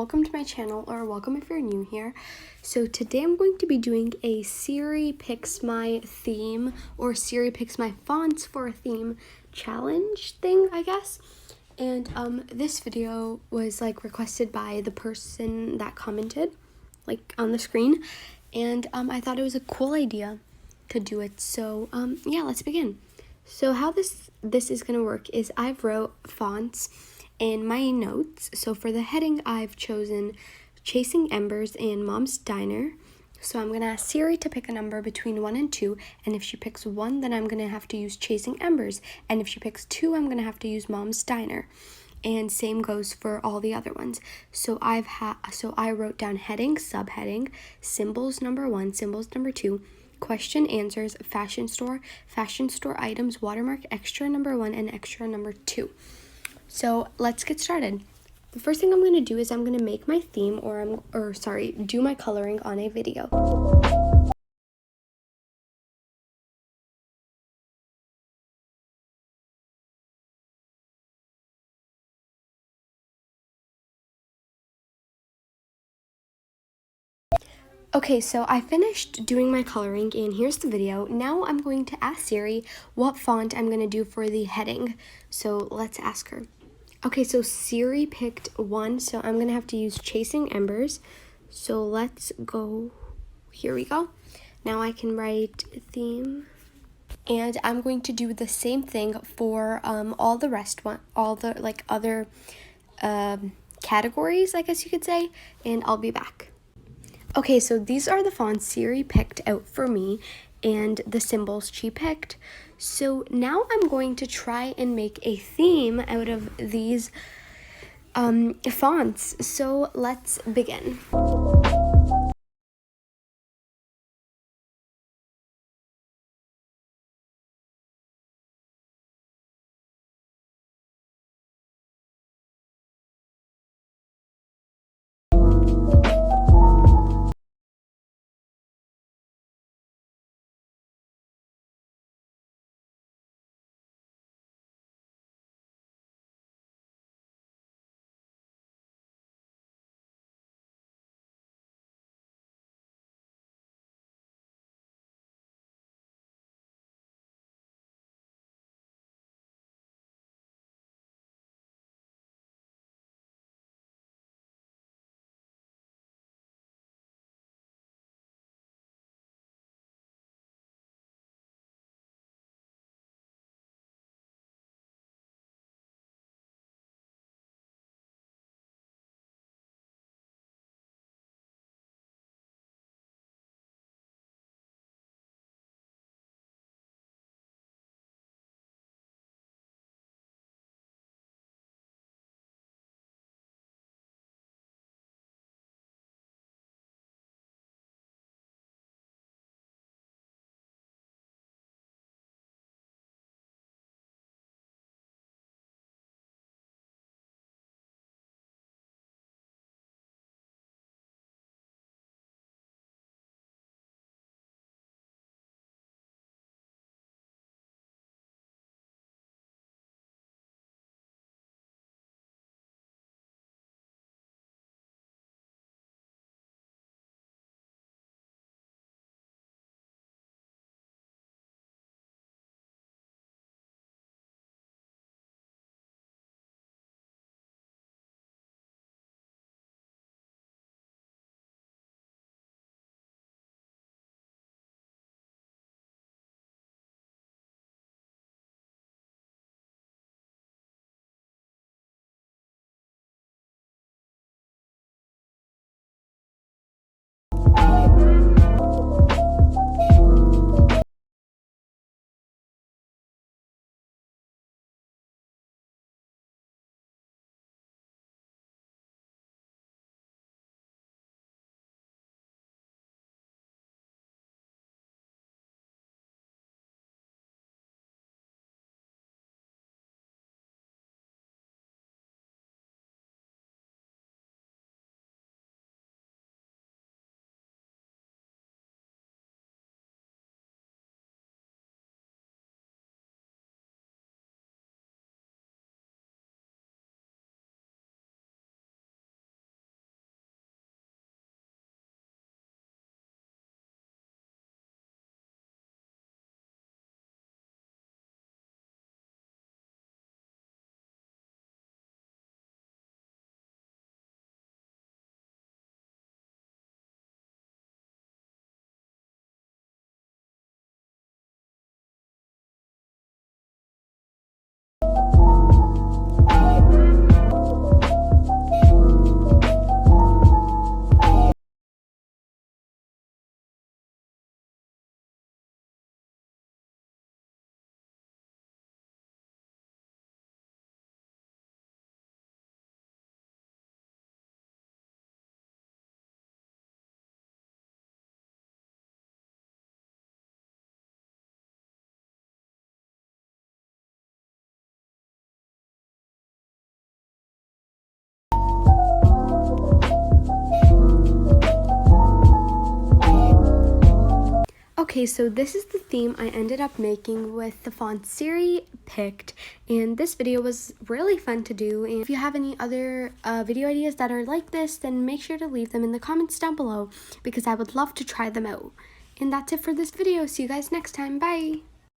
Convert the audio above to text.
welcome to my channel, or welcome if you're new here. So today I'm going to be doing a Siri picks my theme, or Siri picks my fonts for a theme challenge thing, I guess. And this video was requested by the person that commented on the screen, and I thought it was a cool idea to do it. So yeah, let's begin. So how this is gonna work is I've wrote fonts in my notes. So for the heading, I've chosen Chasing Embers and Mom's Diner. So I'm gonna ask Siri to pick a number between 1 and 2, and if she picks 1, then I'm gonna have to use Chasing Embers, and if she picks 2, I'm gonna have to use Mom's Diner. And same goes for all the other ones. So I wrote down heading, subheading, symbols number 1, symbols number 2, question answers, fashion store items, watermark, extra number 1 and extra number 2. So let's get started. The first thing I'm going to do is I'm going to make my theme, do my coloring on a video. Okay, so I finished doing my coloring and here's the video. Now I'm going to ask Siri what font I'm going to do for the heading. So let's ask her. Okay, so Siri picked 1, so I'm going to have to use Chasing Embers. So let's go. Here we go. Now I can write theme. And I'm going to do the same thing for all the other categories, I guess you could say, and I'll be back. Okay, so these are the fonts Siri picked out for me and the symbols she picked. So now I'm going to try and make a theme out of these fonts. So let's begin. Okay, so this is the theme I ended up making with the font SIRI picked, and this video was really fun to do. And if you have any other video ideas that are like this, then make sure to leave them in the comments down below because I would love to try them out. And that's it for this video. See you guys next time. Bye!